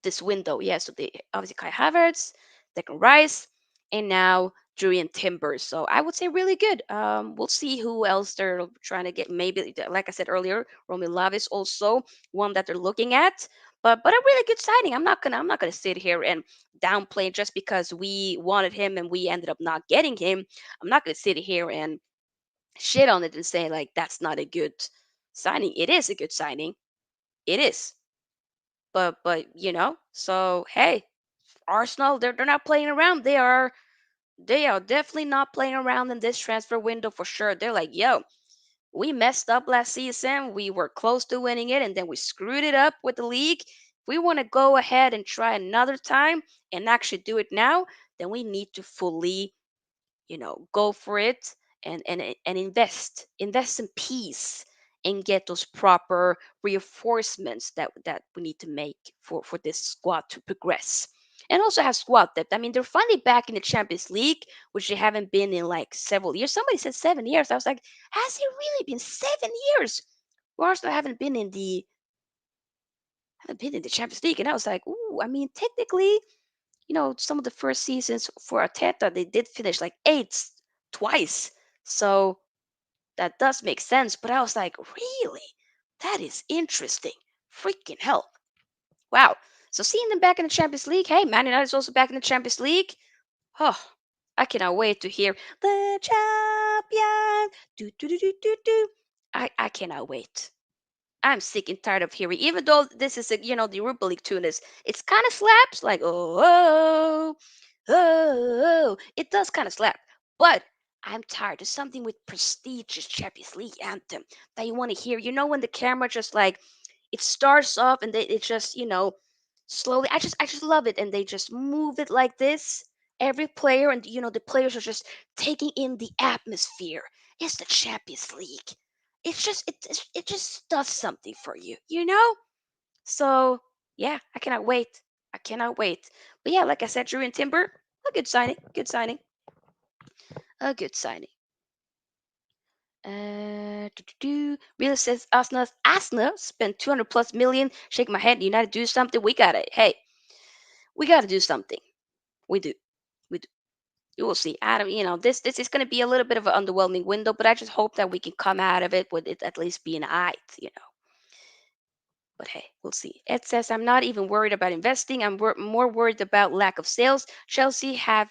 this window. Yeah, so they obviously Kai Havertz, Declan Rice, and now Julian Timbers. So I would say really good. We'll see who else they're trying to get. Maybe, like I said earlier, Romeo Lavia is also one that they're looking at. But a really good signing. I'm not gonna sit here and downplay just because we wanted him and we ended up not getting him. I'm not gonna sit here and shit on it and say like that's not a good signing. It is a good signing. It is. So hey, Arsenal, they're not playing around. They are definitely not playing around in this transfer window for sure. They're like, yo, we messed up last season. We were close to winning it, and then we screwed it up with the league. If we want to go ahead and try another time and actually do it now, then we need to fully, go for it and invest in peace and get those proper reinforcements that we need to make for this squad to progress and also have squad depth. I mean, they're finally back in the Champions League, which they haven't been in like several years. Somebody said 7 years. I was like, has it really been 7 years? Where Arsenal haven't been in the Champions League, and I was like, ooh. I mean, technically, some of the first seasons for Arteta, they did finish like eighth twice. So that does make sense. But I was like, really? That is interesting. Freaking hell. Wow. So seeing them back in the Champions League, hey, Man United is also back in the Champions League. Oh, I cannot wait to hear the champion. Do, do, do, do, do, do. I cannot wait. I'm sick and tired of hearing, even though this is the Europa League tune it's kind of slaps like oh, it does kind of slap, but I'm tired. There's something with prestigious Champions League anthem that you want to hear. When the camera just like it starts off and it just slowly. I just love it, and they just move it like this. Every player and the players are just taking in the atmosphere. It's the Champions League. It just does something for you. So yeah, I cannot wait. I cannot wait. But yeah, like I said, Drew and Timber, a good signing. Good signing. A good signing. Real says Arsenal spent 200 plus million. Shake my head. United do something. We gotta. Hey, we gotta do something. We do. We do. You will see. Adam, this is gonna be a little bit of an underwhelming window, but I just hope that we can come out of it with it at least being aight. But hey, we'll see. Ed says, I'm not even worried about investing. I'm more worried about lack of sales. Chelsea have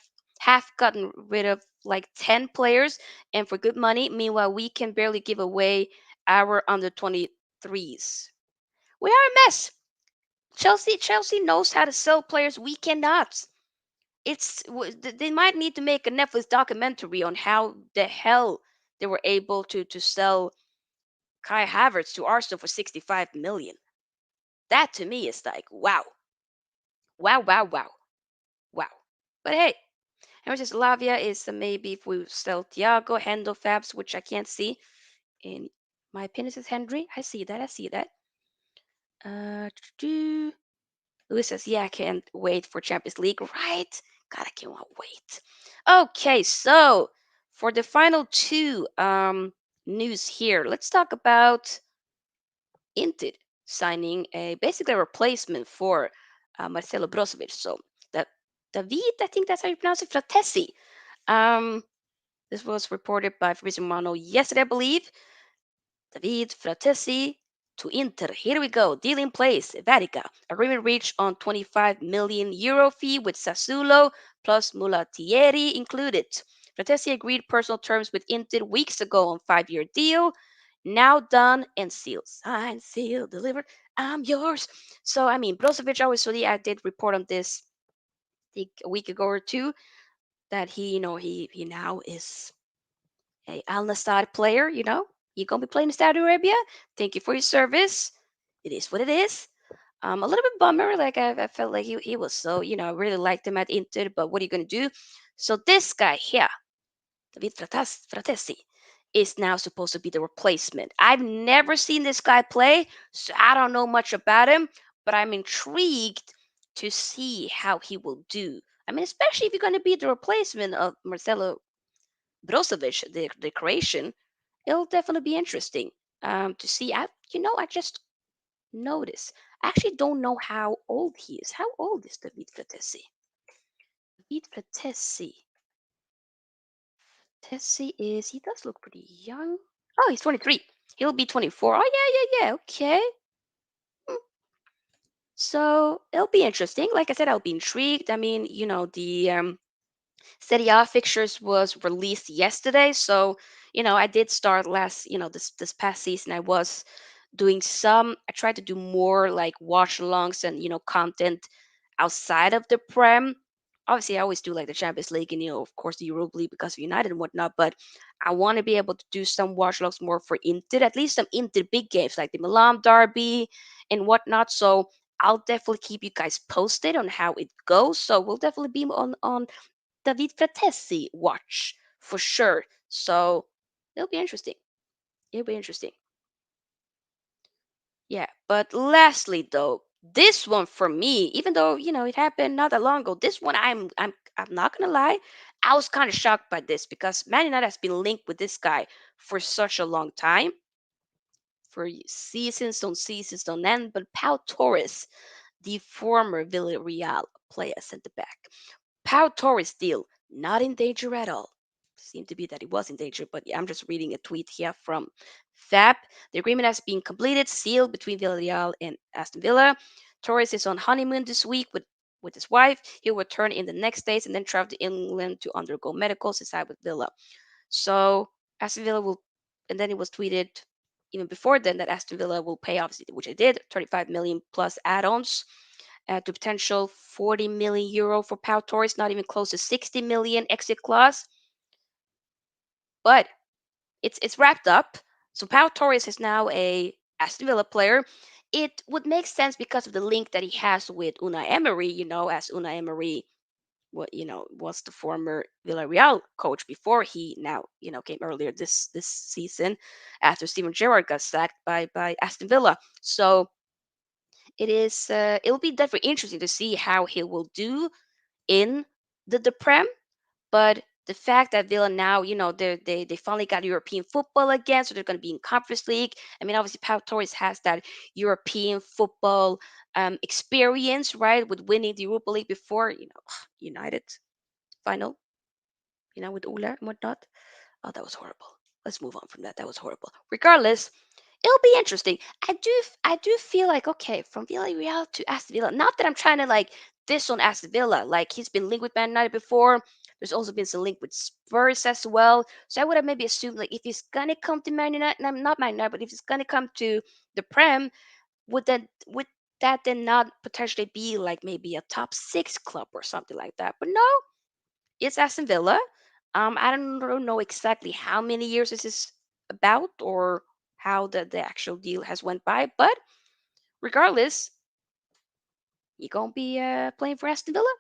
gotten rid of like 10 players and for good money. Meanwhile, we can barely give away our under 23s. We are a mess. Chelsea knows how to sell players. We cannot. They might need to make a Netflix documentary on how the hell they were able to sell Kai Havertz to Arsenal for 65 million. That to me is like, wow. Wow, wow, wow, wow. But hey, Emerson Lavia is maybe if we sell Thiago, Hendo, Fabs, which I can't see. In my opinion, is Henry. I see that. I see that. Uh, Louis says, yeah, I can't wait for Champions League. Right? God, I cannot wait. Okay, so for the final two news here, let's talk about Inter signing a basically a replacement for Marcelo Brozovic. So that David, I think that's how you pronounce it, Fratessi. Um, this was reported by Fabrizio Romano yesterday, I believe. David Fratessi to Inter. Here we go. Deal in place. Vatica. Agreement reached on 25 million euro fee with Sassuolo plus Mulattieri included. Fratessi agreed personal terms with Inter weeks ago on 5-year deal. Now done and sealed. Signed, sealed, delivered. I'm yours. So I mean, Brozovic already I did report on this I think a week ago or two that he now is a Al Nassr player, you're gonna be playing in Saudi Arabia. Thank you for your service. It is what it is. A little bit bummer. Like I felt like he was so, I really liked him at Inter, but what are you gonna do? So this guy here, David Fratessi, is now supposed to be the replacement. I've never seen this guy play, so I don't know much about him, but I'm intrigued to see how he will do. I mean, especially if you're gonna be the replacement of Marcelo Brozovic, the Croatian, it'll definitely be interesting to see. I just noticed. I actually don't know how old he is. How old is David Fratessi? David Fratessi. Fratessi he does look pretty young. Oh, he's 23. He'll be 24. Oh, yeah, yeah, yeah. Okay. Hmm. So it'll be interesting. Like I said, I'll be intrigued. I mean, the Serie A fixtures was released yesterday, so I did start last, this past season. I tried to do more like watch alongs and content outside of the Prem. Obviously, I always do like the Champions League and of course the Europa League because of United and whatnot. But I want to be able to do some watch alongs more for Inter, at least some Inter big games like the Milan Derby and whatnot. So I'll definitely keep you guys posted on how it goes. So we'll definitely be on David Fratessi watch for sure. So it'll be interesting. It'll be interesting. Yeah. But lastly, though, this one for me, even though it happened not that long ago, this one I'm not gonna lie, I was kind of shocked by this because Man United has been linked with this guy for such a long time, for seasons don't end. But Pau Torres, the former Villareal player, centre back. Pau Torres deal not in danger at all. Seemed to be that he was in danger, but yeah, I'm just reading a tweet here from Fab. The agreement has been completed, sealed between Villarreal and Aston Villa. Torres is on honeymoon this week with his wife. He'll return in the next days and then travel to England to undergo medicals inside with Villa. So Aston Villa will, and then it was tweeted even before then that Aston Villa will pay, obviously, which they did, 35 million plus add-ons to potential 40 million euro for Pau Torres, not even close to 60 million exit clause. But it's wrapped up. So Pau Torres is now a Aston Villa player. It would make sense because of the link that he has with Unai Emery, as Unai Emery was the former Villarreal coach before he now, came earlier this season after Steven Gerrard got sacked by Aston Villa. So it'll be definitely interesting to see how he will do in the Prem. But the fact that Villa now, they finally got European football again, so they're going to be in Conference League. I mean, obviously, Pau Torres has that European football experience, right, with winning the Europa League before, United final, with Ula and whatnot. Oh, that was horrible. Let's move on from that. That was horrible. Regardless, it'll be interesting. I do feel like, okay, from Villarreal to Aston Villa. Not that I'm trying to like this on Aston Villa. Like he's been linked with Man United before. There's also been some link with Spurs as well. So I would have maybe assumed like if he's gonna come to Man United, not Man United, but if he's gonna come to the Prem, would that then not potentially be like maybe a top 6 club or something like that? But no, it's Aston Villa. I don't know exactly how many years this is about or how the actual deal has went by, but regardless, you're gonna be playing for Aston Villa,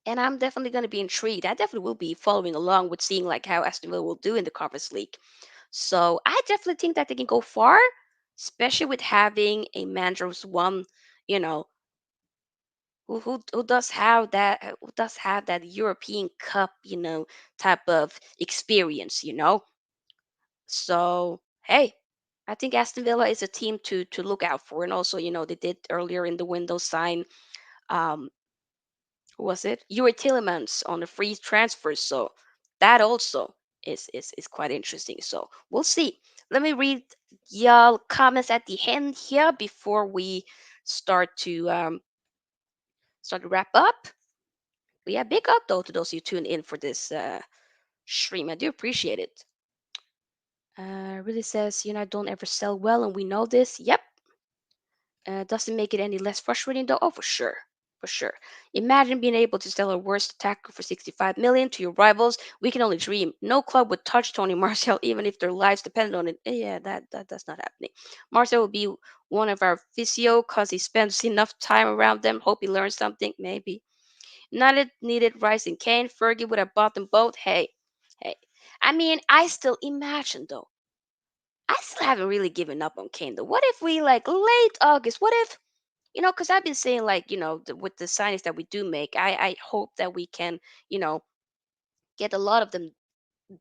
and I'm definitely gonna be intrigued. I definitely will be following along with seeing like how Aston Villa will do in the Conference League. So I definitely think that they can go far, especially with having a manager you know, who does have that European Cup, type of experience, So hey, I think Aston Villa is a team to look out for, and also they did earlier in the window sign um who was it? Yuri Tillemans on a free transfer, so that also is quite interesting. So we'll see. Let me read y'all comments at the end here before we start to wrap up. But yeah, big up though to those who tune in for this stream. I do appreciate it. Really says, don't ever sell well, and we know this. Yep. Doesn't make it any less frustrating though. Oh, for sure. For sure. Imagine being able to sell a worst attacker for 65 million to your rivals. We can only dream. No club would touch Tony Martial even if their lives depended on it. Yeah, that's not happening. Martial will be one of our physio because he spends enough time around them. Hope he learns something. Maybe. Not it needed Rice and Kane. Fergie would have bought them both. Hey. I mean, I still imagine though. I still haven't really given up on Kane though. What if we like late August? What if because I've been saying like with the signings that we do make, I hope that we can get a lot of them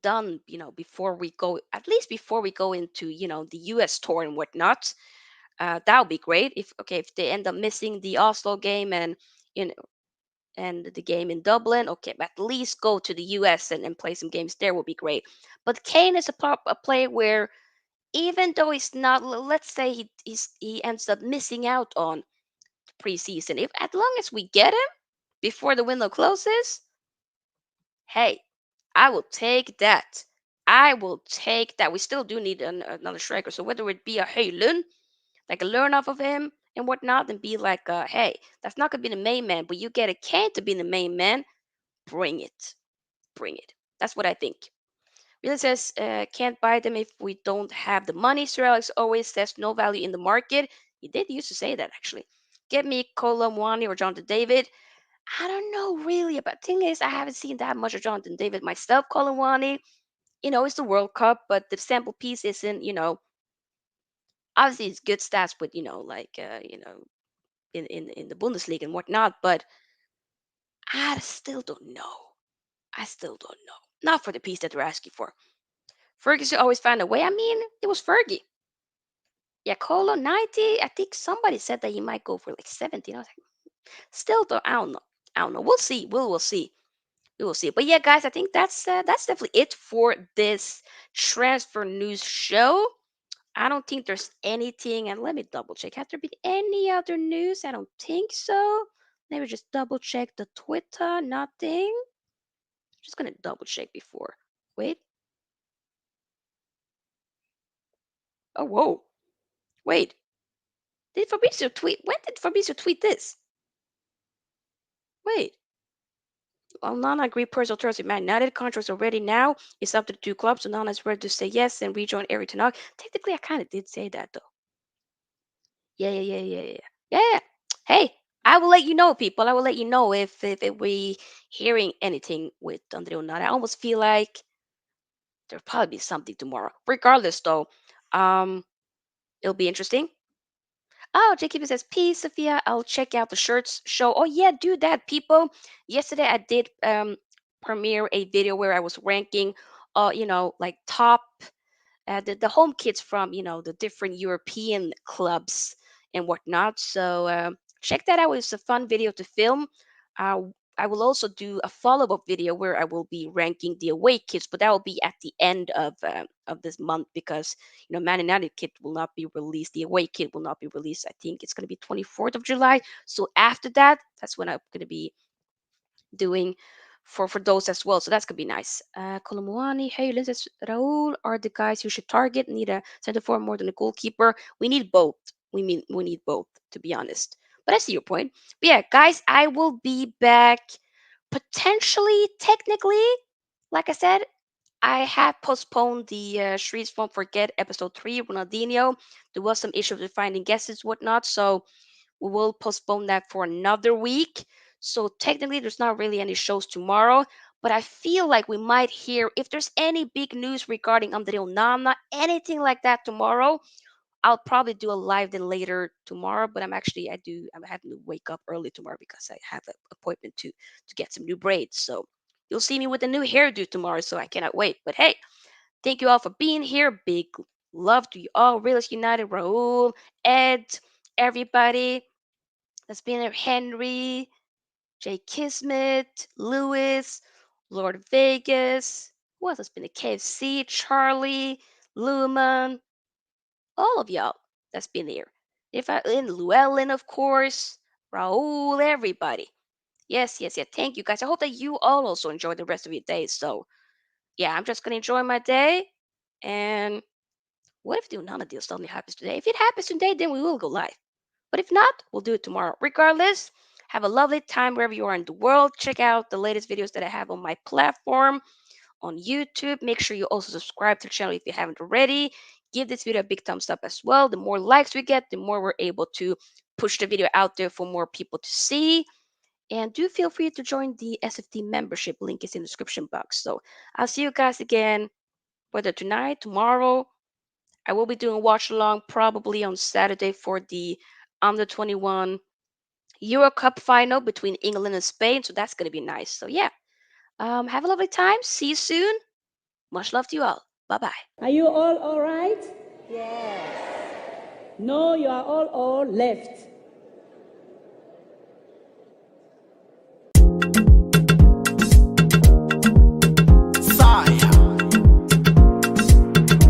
done before we go, at least before we go into the U.S. tour and whatnot. That would be great. If they end up missing the Oslo game and you know and the game in Dublin, okay, but at least go to the U.S. and play some games there would be great. But Kane is a player where even though he's not, let's say he ends up missing out on preseason. If as long as we get him before the window closes, hey, I will take that. I will take that. We still do need another striker. So whether it be a Højlund, like a learn off of him and whatnot, and be like, hey, that's not gonna be the main man, but you get a Kane to be the main man. Bring it, bring it. That's what I think. Really says can't buy them if we don't have the money. Sir Alex always says no value in the market. He did used to say that actually. Get me Colomwani or Jonathan David. I don't know really, but thing is, I haven't seen that much of Jonathan David myself. Colomwani, it's the World Cup, but the sample piece isn't, obviously it's good stats with, like, in the Bundesliga and whatnot, but I still don't know. I still don't know. Not for the piece that they're asking for. Ferguson always found a way. I mean, it was Fergie. Yeah, Colo 90. I think somebody said that he might go for like 17. I was like, still don't. I don't know. I don't know. We'll see. We'll see. We will see. But yeah, guys, I think that's definitely it for this transfer news show. I don't think there's anything. And let me double check. Have there been any other news? I don't think so. Maybe just double check the Twitter. Nothing. Just gonna double check before. Wait. Oh, whoa. Wait. Did Fabrizio tweet? When did Fabrizio tweet this? Wait. Onana agreed personal terms with Man United. Contracts already now. It's up to the two clubs. Onana is ready to say yes and rejoin Eric Ten. Technically, I kind of did say that though. Yeah. Hey, I will let you know, people. I will let you know if we hearing anything with Andre Onana. I almost feel like there'll probably be something tomorrow. Regardless, though, um, it'll be interesting. Oh, JKB says, peace, Sofia. I'll check out the shirts show. Oh, yeah, do that, people. Yesterday, I did premiere a video where I was ranking, like top the home kits from the different European clubs and whatnot. So check that out. It's a fun video to film. Uh, I will also do a follow-up video where I will be ranking the away kits, but that will be at the end of this month because Man United kit will not be released. The away kit will not be released. I think it's going to be 24th of July. So after that, that's when I'm going to be doing for those as well. So that's gonna be nice. Kolomuani, hey, says Raul are the guys you should target. Need a center forward more than a goalkeeper. We need both. We need both, to be honest. But I see your point. But yeah, guys, I will be back potentially, technically. Like I said, I have postponed the Streets Won't Forget episode 3, Ronaldinho. There was some issues with finding guests, whatnot. So we will postpone that for another week. So technically, there's not really any shows tomorrow, but I feel like we might hear if there's any big news regarding Andre Onana, anything like that tomorrow. I'll probably do a live then later tomorrow, but I'm having to wake up early tomorrow because I have an appointment to get some new braids. So you'll see me with a new hairdo tomorrow, so I cannot wait. But hey, thank you all for being here. Big love to you all. Realist United, Raul, Ed, everybody that's been there. Henry, Jay Kismet, Lewis, Lord Vegas. Who else has been at KFC? Charlie, Luman, all of y'all that's been there. If I in Llewellyn, of course, Raul, everybody. Yes, yes, yeah. Thank you guys. I hope that you all also enjoy the rest of your day. So yeah, I'm just gonna enjoy my day. And what if the Onana deal suddenly happens today? If it happens today, then we will go live. But if not, we'll do it tomorrow. Regardless, have a lovely time wherever you are in the world. Check out the latest videos that I have on my platform on YouTube. Make sure you also subscribe to the channel if you haven't already. Give this video a big thumbs up as well. The more likes we get, the more we're able to push the video out there for more people to see. And do feel free to join the SFT membership. Link is in the description box. So I'll see you guys again, whether tonight, tomorrow. I will be doing a watch along probably on Saturday for the under 21 Euro Cup final between England and Spain. So that's going to be nice. So yeah, have a lovely time. See you soon. Much love to you all. Bye bye. Are you all right? Yes. No, you are all left.